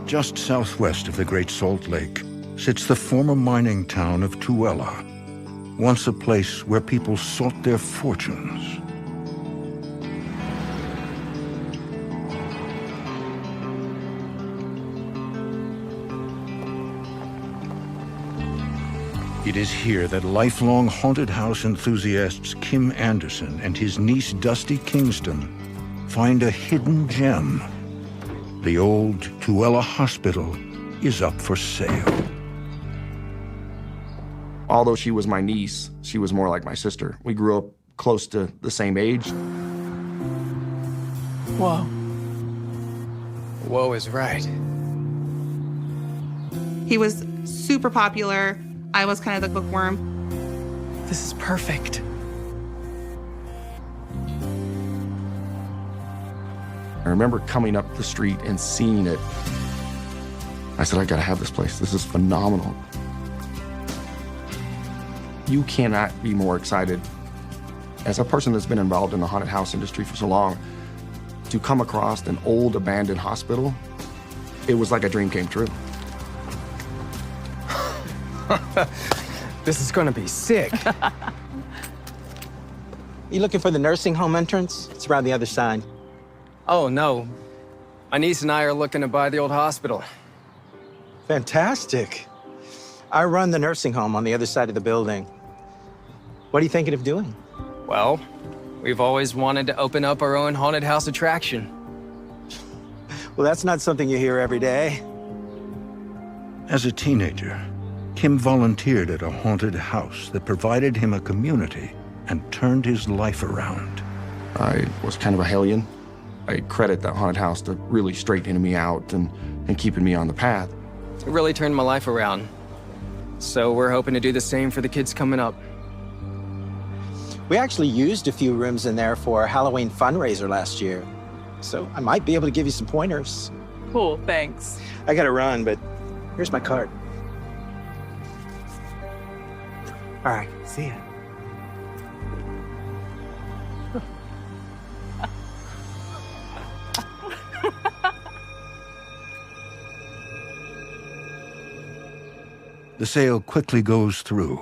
Just southwest of the Great Salt Lake sits the former mining town of Tooele, once a place where people sought their fortunes. It is here that lifelong haunted house enthusiasts Kim Anderson and his niece Dusty Kingston find a hidden gem. The old Tooele Hospital is up for sale. Although she was my niece, she was more like my sister. We grew up close to the same age. Whoa. Whoa is right. He was super popular. I was kind of the bookworm. This is perfect. I remember coming up the street and seeing it. I said, I gotta have this place. This is phenomenal. You cannot be more excited. As a person that's been involved in the haunted house industry for so long, to come across an old abandoned hospital, it was like a dream came true. This is gonna be sick. You looking for the nursing home entrance? It's around the other side. Oh, no. My niece and I are looking to buy the old hospital. Fantastic. I run the nursing home on the other side of the building. What are you thinking of doing? Well, we've always wanted to open up our own haunted house attraction. Well, that's not something you hear every day. As a teenager, Kim volunteered at a haunted house that provided him a community and turned his life around. I was kind of a hellion. I credit that haunted house to really straightening me out and keeping me on the path. It really turned my life around. So we're hoping to do the same for the kids coming up. We actually used a few rooms in there for a Halloween fundraiser last year. So I might be able to give you some pointers. Cool, thanks. I gotta run, but here's my card. All right, see ya. The sale quickly goes through.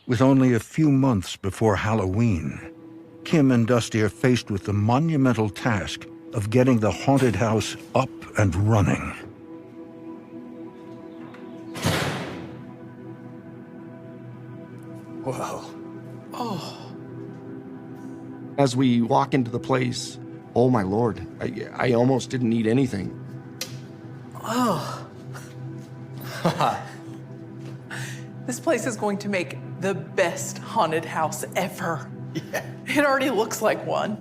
With only a few months before Halloween, Kim and Dusty are faced with the monumental task of getting the haunted house up and running. Whoa. Oh. As we walk into the place, oh my Lord, I almost didn't need anything. Oh. This place is going to make the best haunted house ever. Yeah. It already looks like one.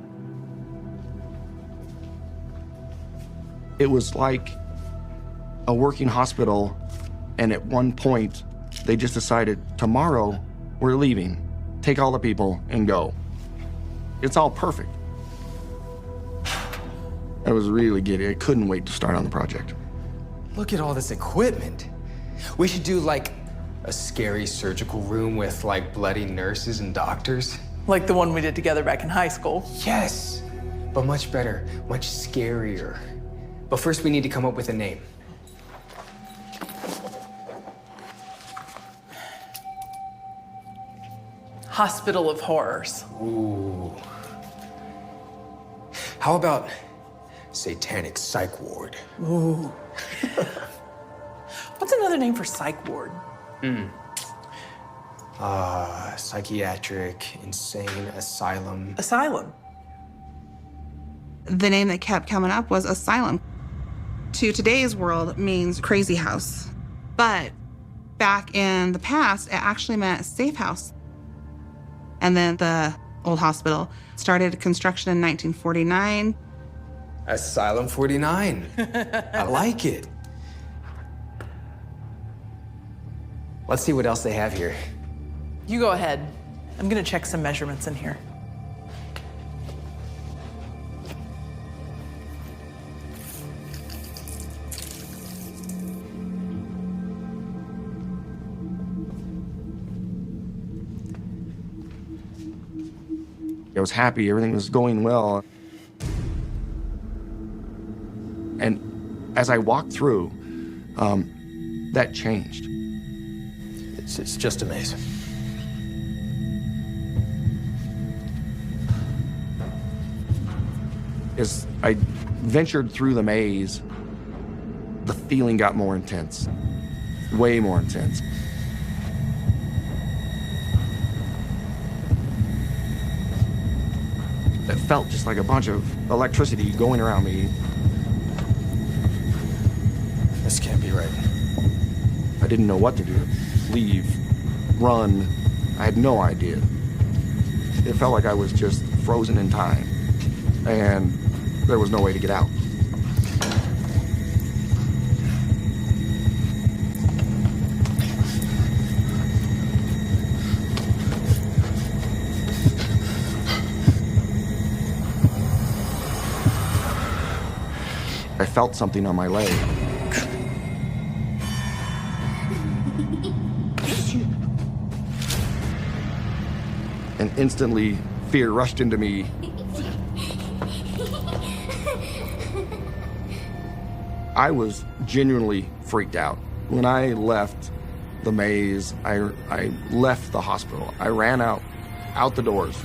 It was like a working hospital, and at one point, they just decided, tomorrow, we're leaving. Take all the people and go. It's all perfect. I was really giddy. I couldn't wait to start on the project. Look at all this equipment. We should do like a scary surgical room with like bloody nurses and doctors. Like the one we did together back in high school. Yes, but much better, much scarier. But first we need to come up with a name. Hospital of Horrors. Ooh. How about Satanic Psych Ward? Ooh. What's another name for psych ward? Psychiatric, insane asylum. Asylum. The name that kept coming up was Asylum. To today's world means crazy house. But back in the past, it actually meant safe house. And then the old hospital started construction in 1949. Asylum 49. I like it. Let's see what else they have here. You go ahead. I'm gonna check some measurements in here. I was happy, everything was going well. And as I walked through, that changed. It's just a maze. As I ventured through the maze, the feeling got more intense, way more intense. It felt just like a bunch of electricity going around me. This can't be right. I didn't know what to do. Leave, run. I had no idea. It felt like I was just frozen in time, and there was no way to get out. I felt something on my leg. And instantly, fear rushed into me. I was genuinely freaked out. When I left the maze, I left the hospital. I ran out the doors.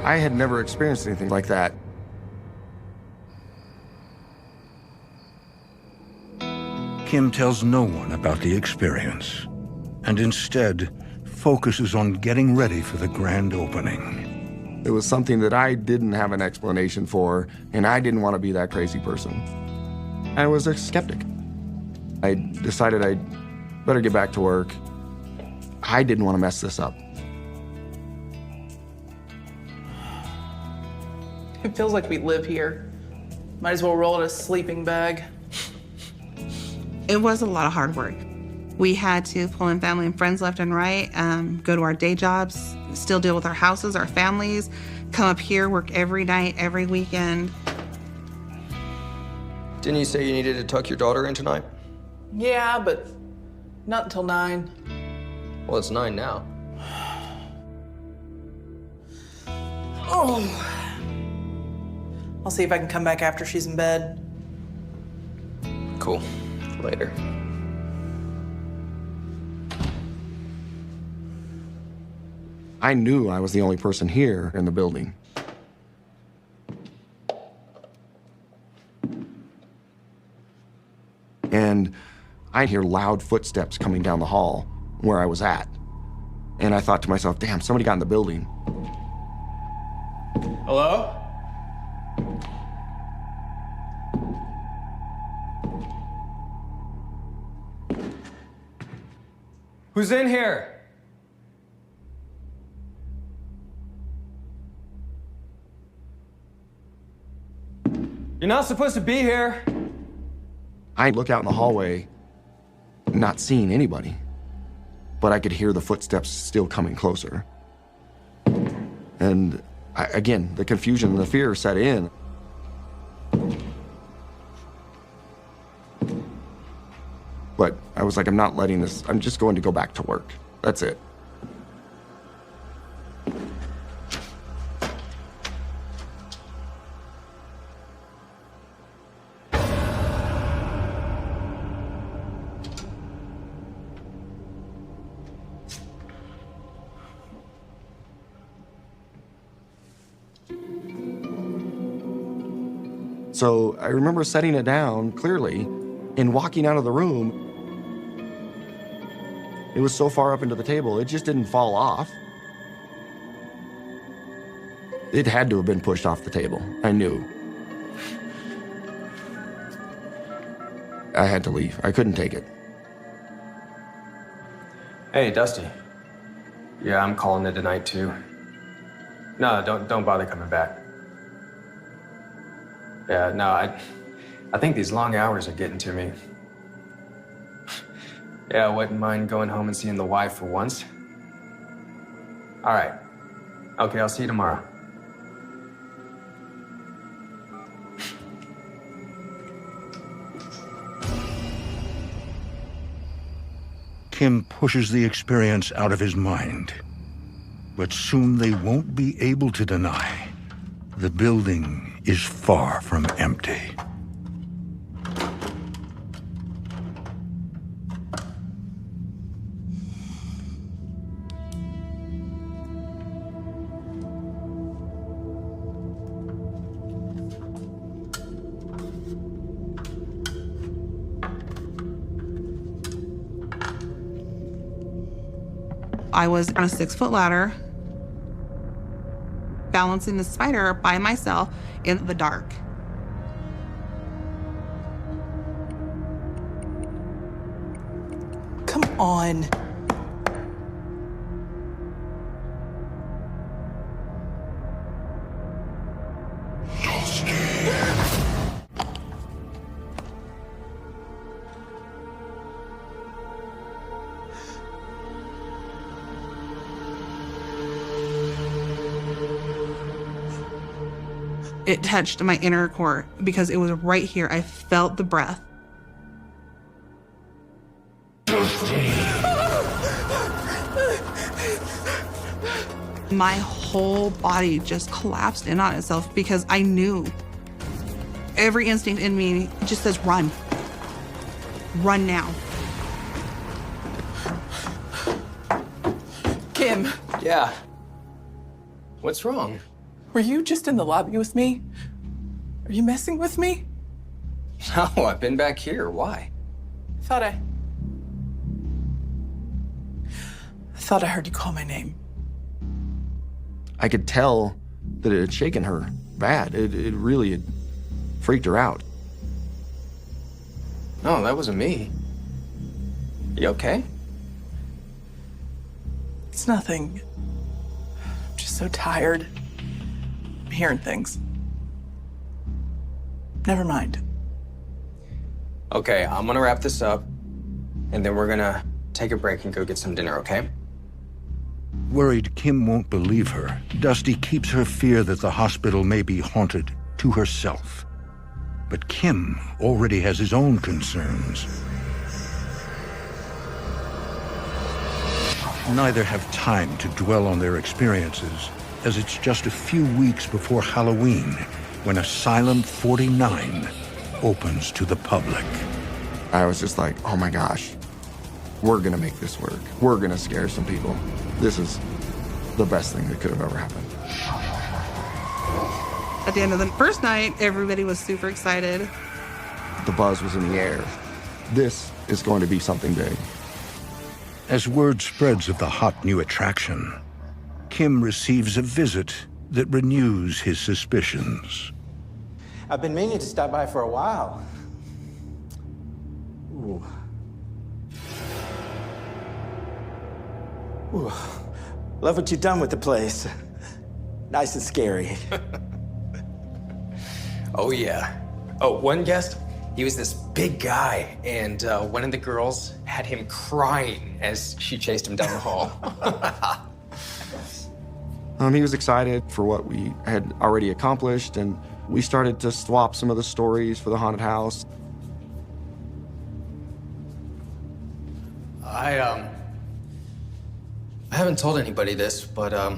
I had never experienced anything like that. Kim tells no one about the experience, and instead focuses on getting ready for the grand opening. It was something that I didn't have an explanation for, and I didn't want to be that crazy person. I was a skeptic. I decided I'd better get back to work. I didn't want to mess this up. It feels like we live here. Might as well roll it a sleeping bag. It was a lot of hard work. We had to pull in family and friends left and right, go to our day jobs, still deal with our houses, our families, come up here, work every night, every weekend. Didn't you say you needed to tuck your daughter in tonight? Yeah, but not until 9. Well, it's 9 now. Oh. I'll see if I can come back after she's in bed. Cool. Later. I knew I was the only person here in the building. And I hear loud footsteps coming down the hall where I was at. And I thought to myself, damn, somebody got in the building. Hello? Who's in here? You're not supposed to be here. I look out in the hallway, not seeing anybody, but I could hear the footsteps still coming closer. And again, the confusion and the fear set in. But I was like, I'm not letting this, I'm just going to go back to work. That's it. So I remember setting it down clearly and walking out of the room. It was so far up into the table, it just didn't fall off. It had to have been pushed off the table. I knew. I had to leave. I couldn't take it. Hey, Dusty. Yeah, I'm calling it tonight too. No, don't bother coming back. Yeah, no, I think these long hours are getting to me. Yeah, I wouldn't mind going home and seeing the wife for once. All right. Okay, I'll see you tomorrow. Kim pushes the experience out of his mind. But soon they won't be able to deny the building is far from empty. I was on a 6-foot ladder, balancing the spider by myself in the dark. Come on. It touched my inner core because it was right here. I felt the breath. My whole body just collapsed in on itself because I knew. Every instinct in me just says, run. Run now. Kim, Yeah. What's wrong? were you just in the lobby with me? Are you messing with me? No, I've been back here. Why? I thought I heard you call my name. I could tell that it had shaken her bad. It really had freaked her out. No, that wasn't me. You okay? It's nothing. I'm just so tired. I'm hearing things. Never mind. Okay, I'm gonna wrap this up, and then we're gonna take a break and go get some dinner, okay? Worried Kim won't believe her, Dusty keeps her fear that the hospital may be haunted to herself. But Kim already has his own concerns. Neither have time to dwell on their experiences, as it's just a few weeks before Halloween when Asylum 49 opens to the public. I was just like, oh my gosh, we're gonna make this work. We're gonna scare some people. This is the best thing that could have ever happened. At the end of the first night, everybody was super excited. The buzz was in the air. This is going to be something big. As word spreads of the hot new attraction, Kim receives a visit that renews his suspicions. I've been meaning to stop by for a while. Ooh. Ooh. Love what you've done with the place. Nice and scary. Oh, yeah. Oh, one guest, he was this big guy, and one of the girls had him crying as she chased him down the hall. He was excited for what we had already accomplished, and we started to swap some of the stories for the haunted house. I haven't told anybody this, but I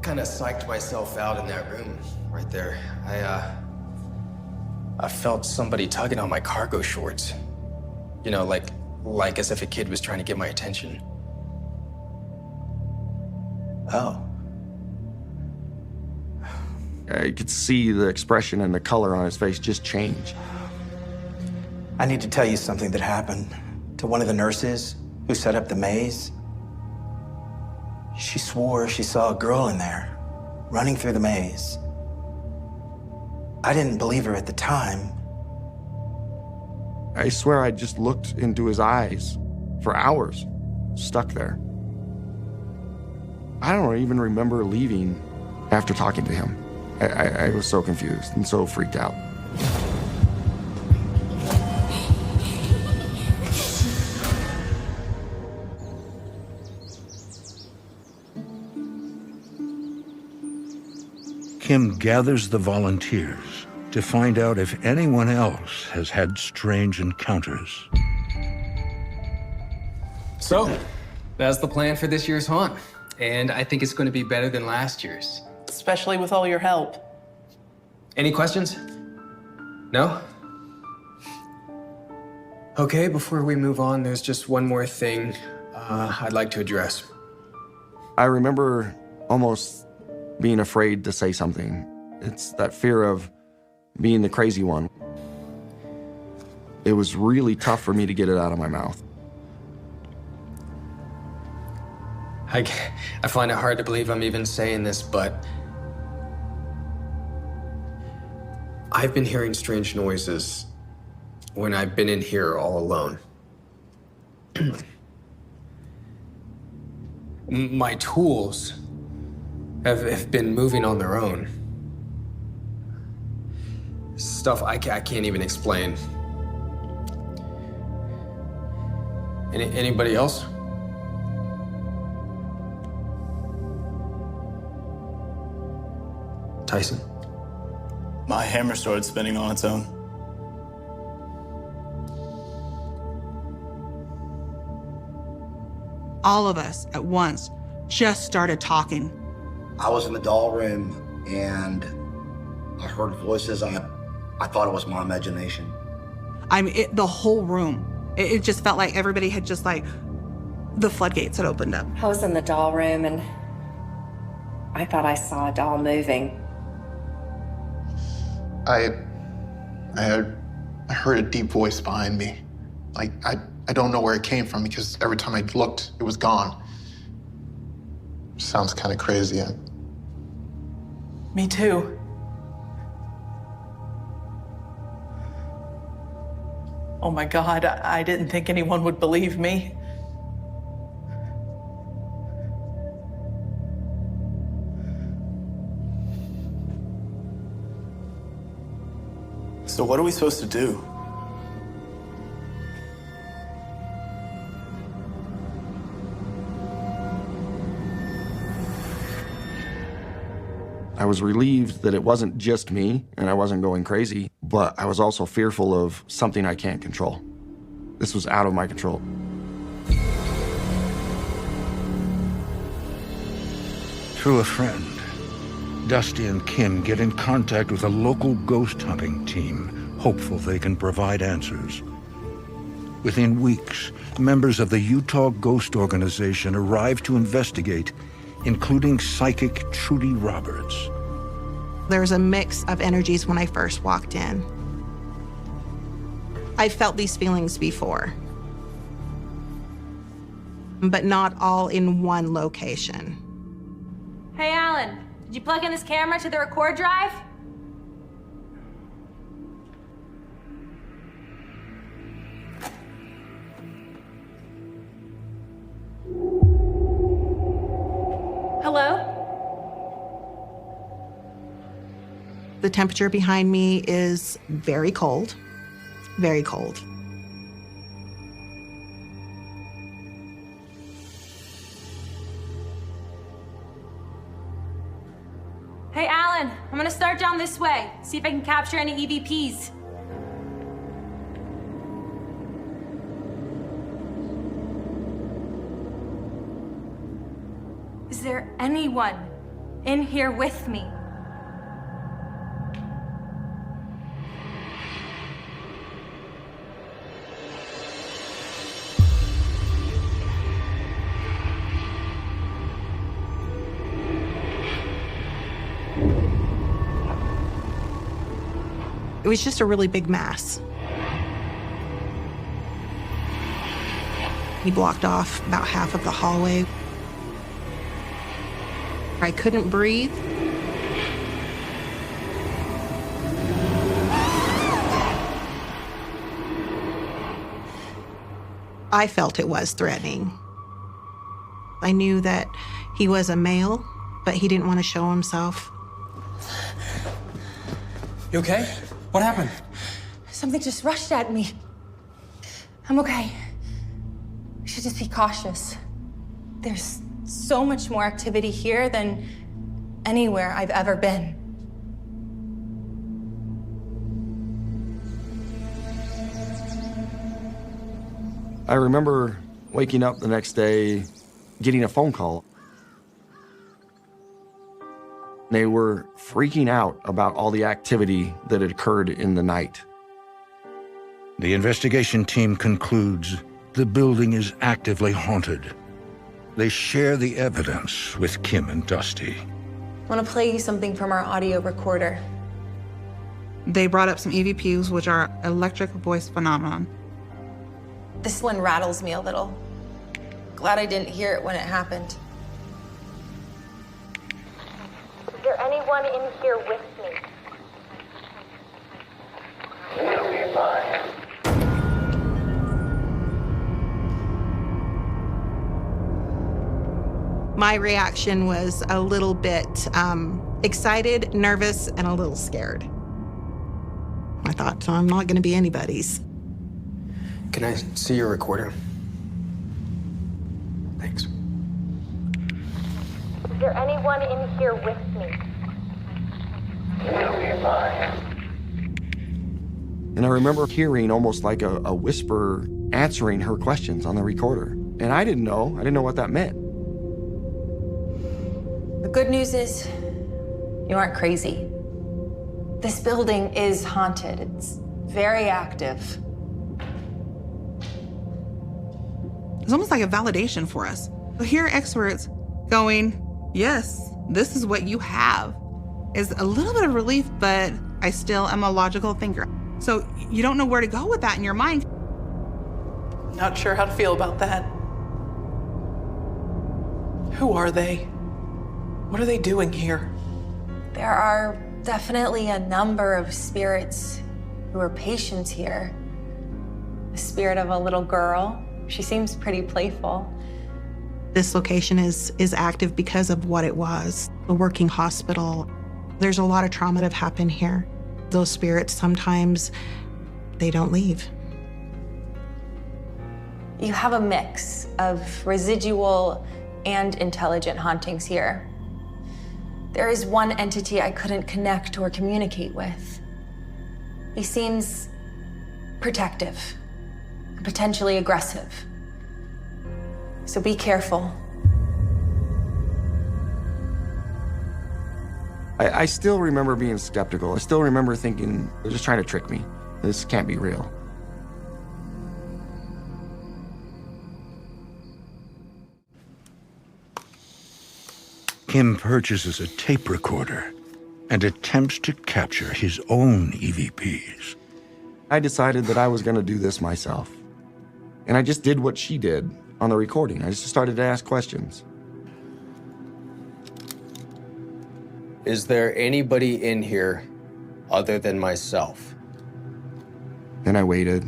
kind of psyched myself out in that room right there. I felt somebody tugging on my cargo shorts. You know, like as if a kid was trying to get my attention. Oh. I could see the expression and the color on his face just change. I need to tell you something that happened to one of the nurses who set up the maze. She swore she saw a girl in there, running through the maze. I didn't believe her at the time. I swear I just looked into his eyes for hours, stuck there. I don't even remember leaving after talking to him. I was so confused and so freaked out. Kim gathers the volunteers to find out if anyone else has had strange encounters. So, that's the plan for this year's haunt. And I think it's going to be better than last year's. especially with all your help. Any questions? No? Okay, before we move on, there's just one more thing I'd like to address. I remember almost being afraid to say something. It's that fear of being the crazy one. It was really tough for me to get it out of my mouth. I find it hard to believe I'm even saying this, but I've been hearing strange noises when I've been in here all alone. My tools have been moving on their own. Stuff I can't even explain. Anybody else? Tyson? My hammer started spinning on its own. All of us at once just started talking. I was in the doll room and I heard voices. I thought it was my imagination. The whole room. It just felt like everybody had just like, the floodgates had opened up. I was in the doll room and I thought I saw a doll moving. I heard a deep voice behind me. Like, I don't know where it came from because every time I looked, it was gone. Sounds kind of crazy. Me too. Oh my God, I didn't think anyone would believe me. So what are we supposed to do? I was relieved that it wasn't just me and I wasn't going crazy, but I was also fearful of something I can't control. This was out of my control. Through a friend, Dusty and Kim get in contact with a local ghost hunting team, hopeful they can provide answers. Within weeks, members of the Utah Ghost Organization arrive to investigate, including psychic Trudy Roberts. There was a mix of energies when I first walked in. I felt these feelings before, but not all in one location. Hey, Alan, did you plug in this camera to the record drive? Hello? The temperature behind me is very cold, very cold. Hey, Alan, I'm gonna start down this way, see if I can capture any EVPs. Is there anyone in here with me? It was just a really big mass. He blocked off about half of the hallway. I couldn't breathe. I felt it was threatening. I knew that he was a male, but he didn't want to show himself. You okay? What happened? Something just rushed at me. I'm okay. We should just be cautious. There's so much more activity here than anywhere I've ever been. I remember waking up the next day, getting a phone call. They were freaking out about all the activity that had occurred in the night. The investigation team concludes the building is actively haunted. They share the evidence with Kim and Dusty. I want to play you something from our audio recorder. They brought up some EVPs, which are electric voice phenomenon. This one rattles me a little. Glad I didn't hear it when it happened. Is there anyone in here with me? You'll be fine. My reaction was a little bit excited, nervous, and a little scared. I thought, I'm not going to be anybody's. Can I see your recorder? Thanks. Is there anyone in here with me? You'll be fine. And I remember hearing almost like a whisper answering her questions on the recorder. And I didn't know what that meant. The good news is, you aren't crazy. This building is haunted. It's very active. It's almost like a validation for us. So here are experts going, yes, this is what you have. Is a little bit of relief, but I still am a logical thinker. So you don't know where to go with that in your mind. Not sure how to feel about that. Who are they? What are they doing here? There are definitely a number of spirits who are patients here. The spirit of a little girl. She seems pretty playful. This location is active because of what it was, a working hospital. There's a lot of trauma that have happened here. Those spirits, sometimes they don't leave. You have a mix of residual and intelligent hauntings here. There is one entity I couldn't connect or communicate with. He seems protective, potentially aggressive. So be careful. I still remember being skeptical. I still remember thinking, they're just trying to trick me. This can't be real. Kim purchases a tape recorder and attempts to capture his own EVPs. I decided that I was going to do this myself. And I just did what she did on the recording. I just started to ask questions. Is there anybody in here other than myself? Then I waited.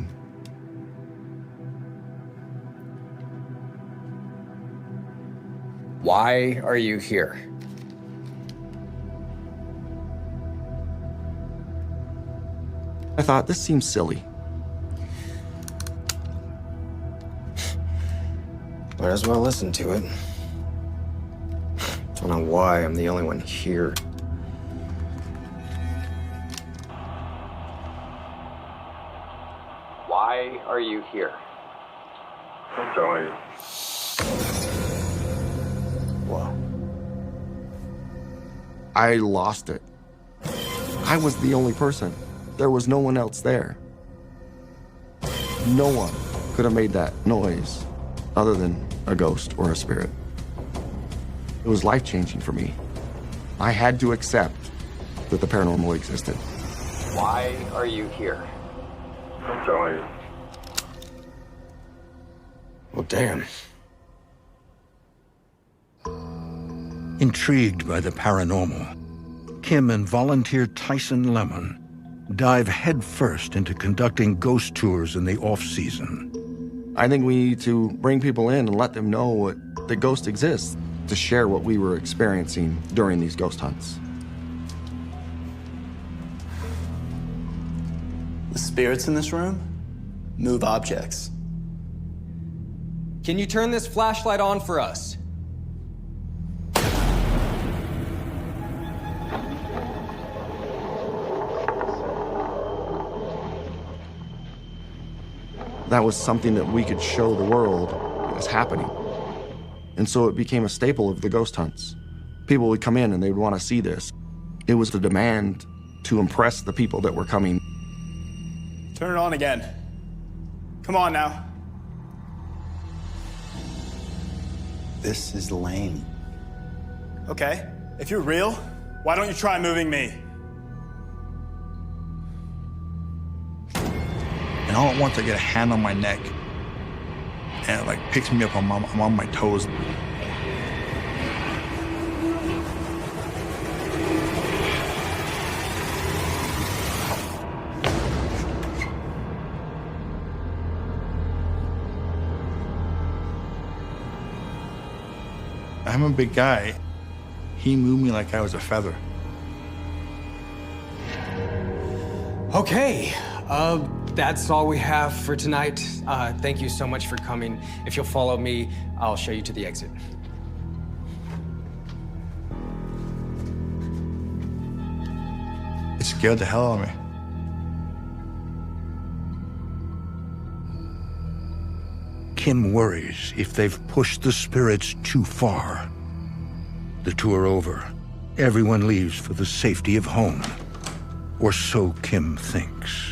Why are you here? I thought, this seems silly. Might as well listen to it. Don't know why I'm the only one here. Why are you here? I'll tell you. Whoa. I lost it. I was the only person. There was no one else there. No one could have made that noise other than a ghost or a spirit. It was life-changing for me. I had to accept that the paranormal existed. Why are you here? I'll tell you. Well, damn. Intrigued by the paranormal, Kim and volunteer Tyson Lemon dive headfirst into conducting ghost tours in the off-season. I think we need to bring people in and let them know that ghosts exist, to share what we were experiencing during these ghost hunts. The spirits in this room move objects. Can you turn this flashlight on for us? That was something that we could show the world was happening. And so it became a staple of the ghost hunts. People would come in and they would want to see this. It was the demand to impress the people that were coming. Turn it on again. Come on now. This is lame. Okay, if you're real, why don't you try moving me? And all at once I get a hand on my neck and it like picks me up. I'm on my toes. I'm a big guy. He moved me like I was a feather. Okay, that's all we have for tonight. Thank you so much for coming. If you'll follow me, I'll show you to the exit. It scared the hell out of me. Kim worries if they've pushed the spirits too far. The tour over. Everyone leaves for the safety of home. Or so Kim thinks.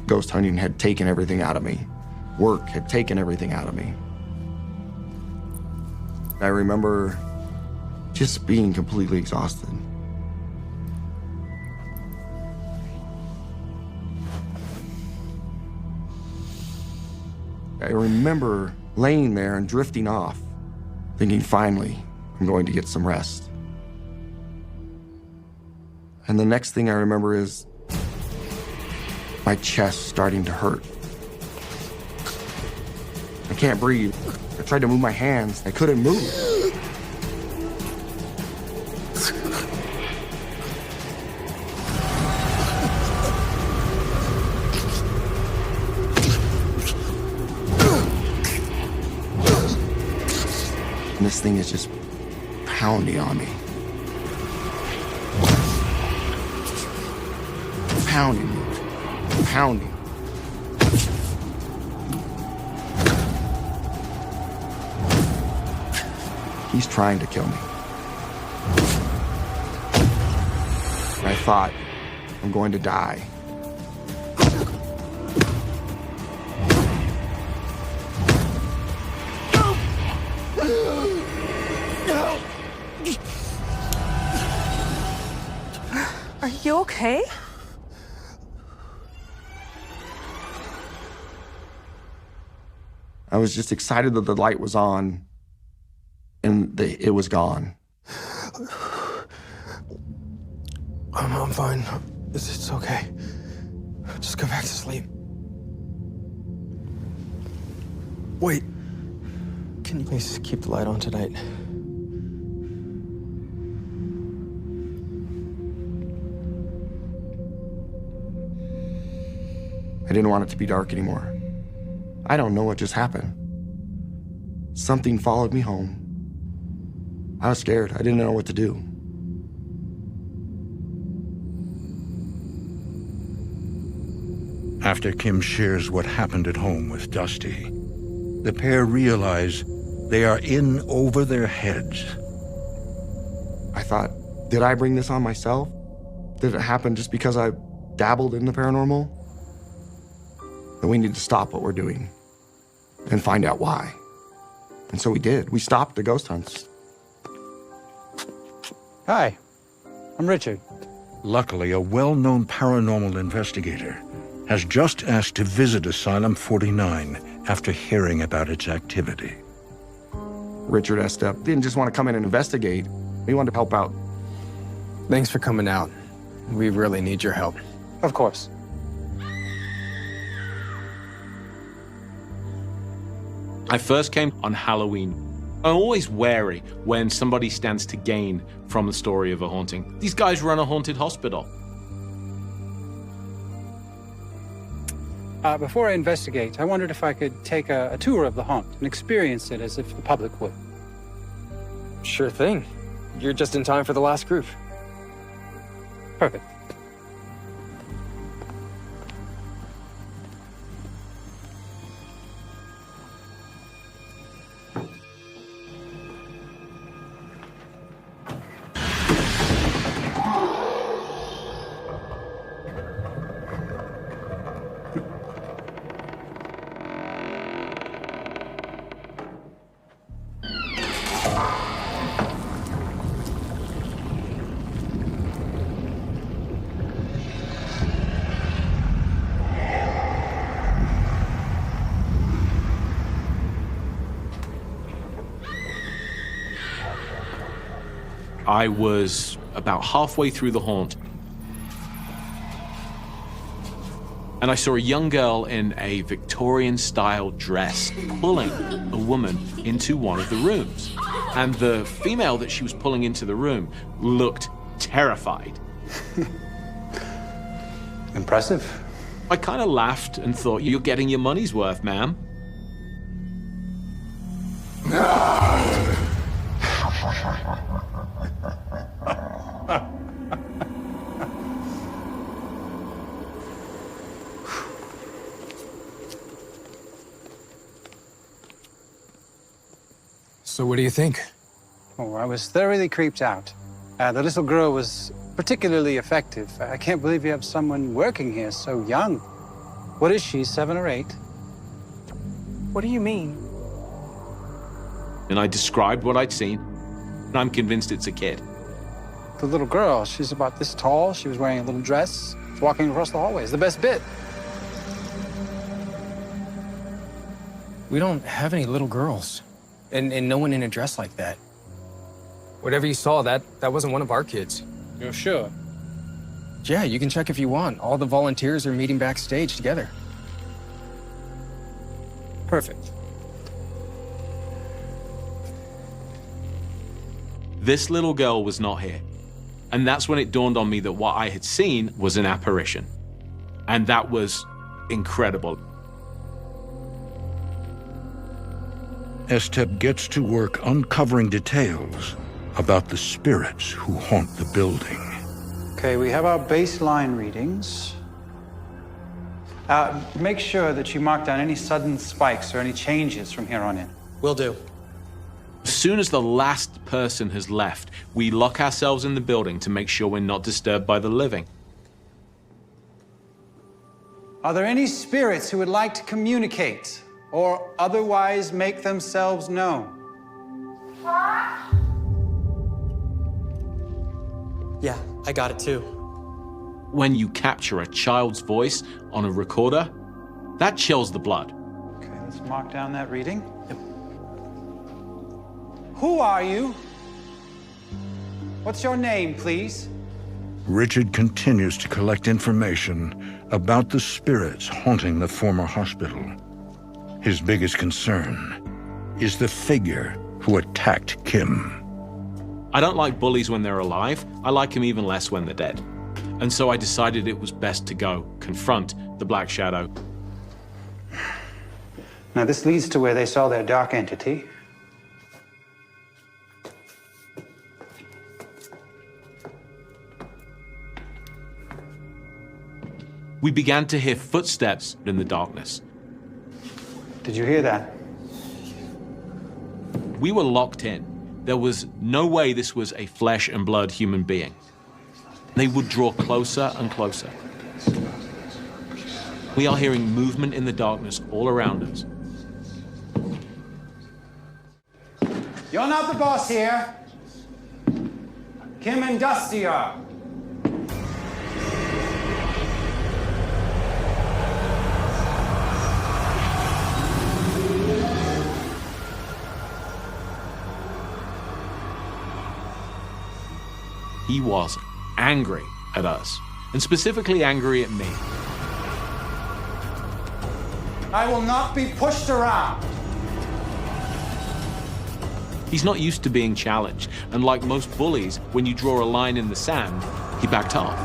Ghost hunting had taken everything out of me. Work had taken everything out of me. I remember just being completely exhausted. I remember laying there and drifting off, thinking, finally, I'm going to get some rest. And the next thing I remember is my chest starting to hurt. I can't breathe. I tried to move my hands. I couldn't move. And this thing is just pounding on me. Pounding me. Pounding. He's trying to kill me. I thought, I'm going to die. Are you okay? I was just excited that the light was on and it was gone. I'm fine. It's okay. Just go back to sleep. Wait. Can you please keep the light on tonight? I didn't want it to be dark anymore. I don't know what just happened. Something followed me home. I was scared. I didn't know what to do. After Kim shares what happened at home with Dusty, the pair realize they are in over their heads. I thought, did I bring this on myself? Did it happen just because I dabbled in the paranormal? Then we need to stop what we're doing and find out why. And so we did. We stopped the ghost hunts. Hi, I'm Richard. Luckily, a well-known paranormal investigator has just asked to visit Asylum 49 after hearing about its activity. Richard Estep didn't just want to come in and investigate. He wanted to help out. Thanks for coming out. We really need your help. Of course. I first came on Halloween. I'm always wary when somebody stands to gain from the story of a haunting. These guys run a haunted hospital. Before I investigate, I wondered if I could take a tour of the haunt and experience it as if the public would. Sure thing. You're just in time for the last group. Perfect. I was about halfway through the haunt, and I saw a young girl in a Victorian-style dress pulling a woman into one of the rooms. And the female that she was pulling into the room looked terrified. Impressive. I kind of laughed and thought, you're getting your money's worth, ma'am. So what do you think? Oh, I was thoroughly creeped out. The little girl was particularly effective. I can't believe you have someone working here so young. What is she, 7 or 8? What do you mean? And I described what I'd seen, and I'm convinced it's a kid. The little girl, she's about this tall. She was wearing a little dress, walking across the hallway. It's the best bit. We don't have any little girls. And no one in a dress like that. Whatever you saw, that wasn't one of our kids. You're sure? Yeah, you can check if you want. All the volunteers are meeting backstage together. Perfect. This little girl was not here. And that's when it dawned on me that what I had seen was an apparition. And that was incredible. Estep gets to work uncovering details about the spirits who haunt the building. Okay, we have our baseline readings. Make sure that you mark down any sudden spikes or any changes from here on in. Will do. As soon as the last person has left, we lock ourselves in the building to make sure we're not disturbed by the living. Are there any spirits who would like to communicate or otherwise make themselves known? Yeah, I got it too. When you capture a child's voice on a recorder, that chills the blood. Okay, let's mark down that reading. Yep. Who are you? What's your name, please? Richard continues to collect information about the spirits haunting the former hospital. His biggest concern is the figure who attacked Kim. I don't like bullies when they're alive. I like them even less when they're dead. And so I decided it was best to go confront the Black Shadow. Now this leads to where they saw their dark entity. We began to hear footsteps in the darkness. Did you hear that? We were locked in. There was no way this was a flesh and blood human being. They would draw closer and closer. We are hearing movement in the darkness all around us. You're not the boss here. Kim and Dusty are. He was angry at us, and specifically angry at me. I will not be pushed around. He's not used to being challenged, and like most bullies, when you draw a line in the sand, he backed off.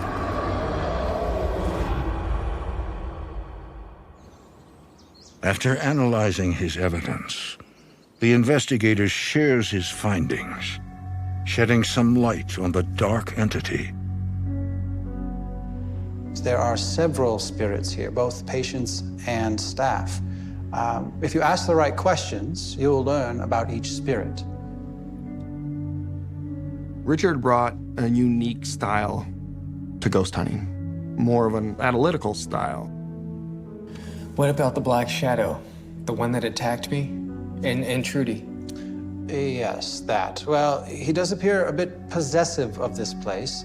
After analyzing his evidence, the investigator shares his findings, shedding some light on the dark entity. There are several spirits here, both patients and staff. If you ask the right questions, you'll learn about each spirit. Richard brought a unique style to ghost hunting, more of an analytical style. What about the Black Shadow? The one that attacked me? And Trudy? Yes, that. Well, he does appear a bit possessive of this place.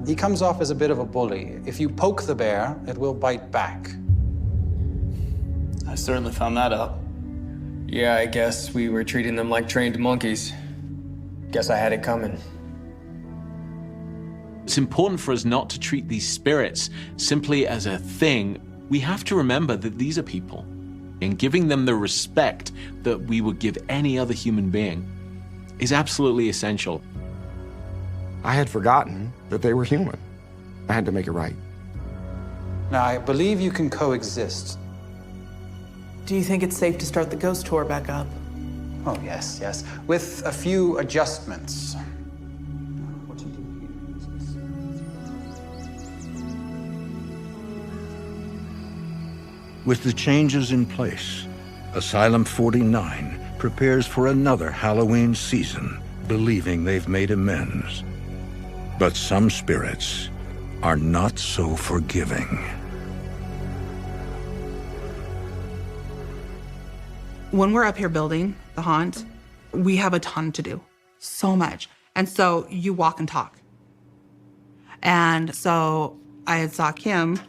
He comes off as a bit of a bully. If you poke the bear, it will bite back. I certainly found that out. Yeah, I guess we were treating them like trained monkeys. Guess I had it coming. It's important for us not to treat these spirits simply as a thing. We have to remember that these are people, and giving them the respect that we would give any other human being is absolutely essential. I had forgotten that they were human. I had to make it right. Now, I believe you can coexist. Do you think it's safe to start the ghost tour back up? Oh, yes, yes. With a few adjustments. With the changes in place, Asylum 49 prepares for another Halloween season, believing they've made amends. But some spirits are not so forgiving. When we're up here building the haunt, we have a ton to do, so much. And so you walk and talk. And so I had saw Kim.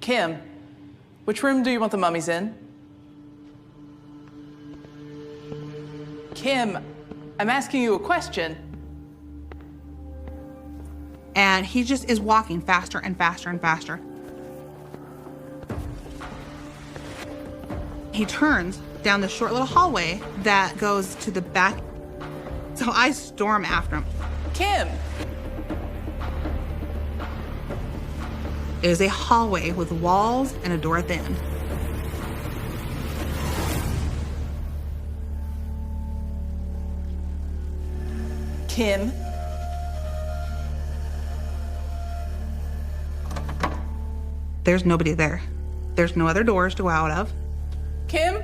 Kim, which room do you want the mummies in? Kim, I'm asking you a question. And he just is walking faster and faster and faster. He turns down the short little hallway that goes to the back. So I storm after him. Kim! It is a hallway with walls and a door at the end. Kim? There's nobody there. There's no other doors to go out of. Kim?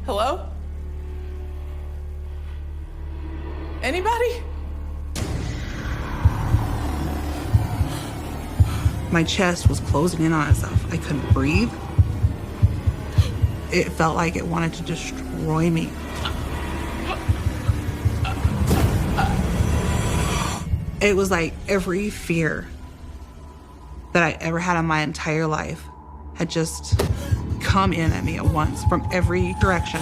Hello? Anybody? My chest was closing in on itself. I couldn't breathe. It felt like it wanted to destroy me. It was like every fear that I ever had in my entire life had just come in at me at once from every direction.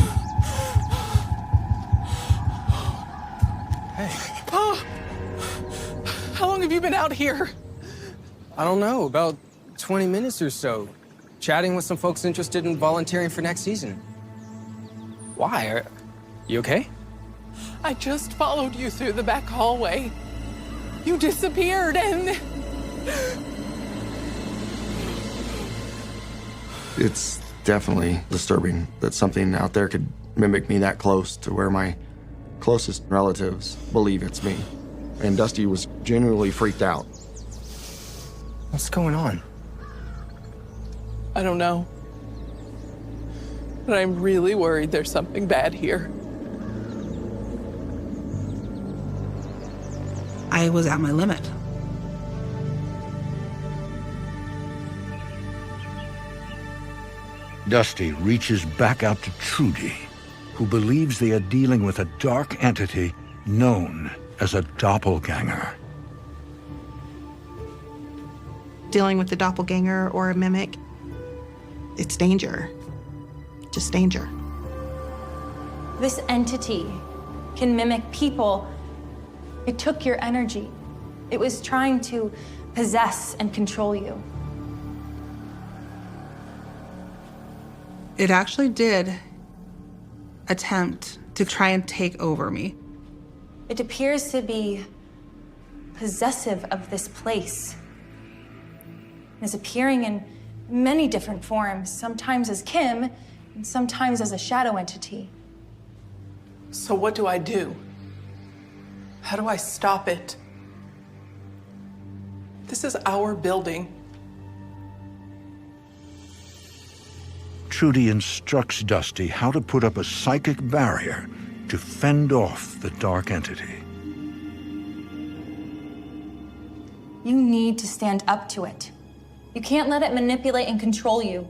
Hey. Oh, how long have you been out here? I don't know, about 20 minutes or so. Chatting with some folks interested in volunteering for next season. Why? Are you okay? I just followed you through the back hallway. You disappeared and... It's definitely disturbing that something out there could mimic me that close to where my closest relatives believe it's me. And Dusty was genuinely freaked out. What's going on? I don't know. But I'm really worried there's something bad here. I was at my limit. Dusty reaches back out to Trudy, who believes they are dealing with a dark entity known as a doppelganger. Dealing with the doppelganger or a mimic, it's danger. Just danger. This entity can mimic people. It took your energy. It was trying to possess and control you. It actually did attempt to try and take over me. It appears to be possessive of this place. It is appearing in many different forms, sometimes as Kim, and sometimes as a shadow entity. So what do I do? How do I stop it? This is our building. Trudy instructs Dusty how to put up a psychic barrier to fend off the dark entity. You need to stand up to it. You can't let it manipulate and control you.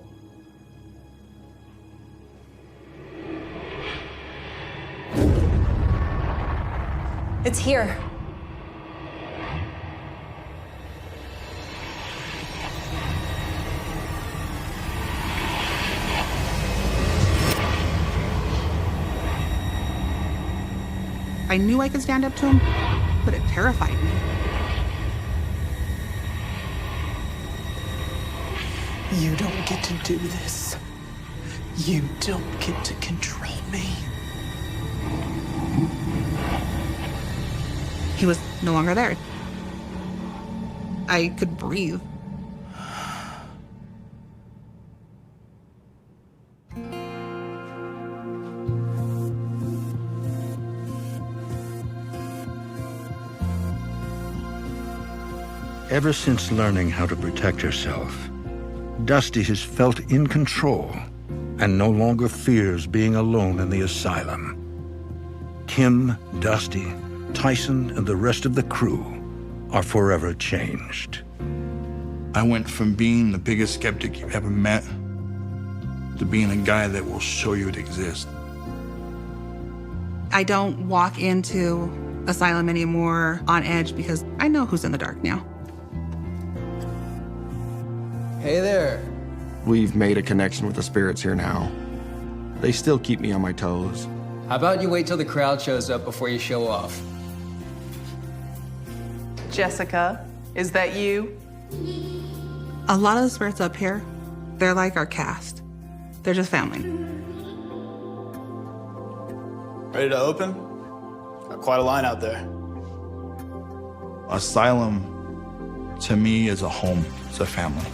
It's here. I knew I could stand up to him, but it terrified me. You don't get to do this. You don't get to control me. He was no longer there. I could breathe. Ever since learning how to protect herself, Dusty has felt in control and no longer fears being alone in the asylum. Kim, Dusty, Tyson, and the rest of the crew are forever changed. I went from being the biggest skeptic you've ever met to being a guy that will show you it exists. I don't walk into Asylum anymore on edge because I know who's in the dark now. Hey there. We've made a connection with the spirits here now. They still keep me on my toes. How about you wait till the crowd shows up before you show off? Jessica, is that you? A lot of the spirits up here, they're like our cast. They're just family. Ready to open? Got quite a line out there. Asylum, to me, is a home. It's a family.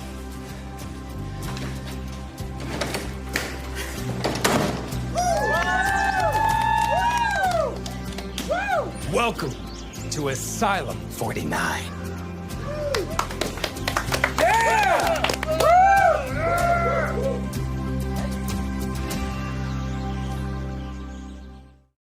Welcome to Asylum 49.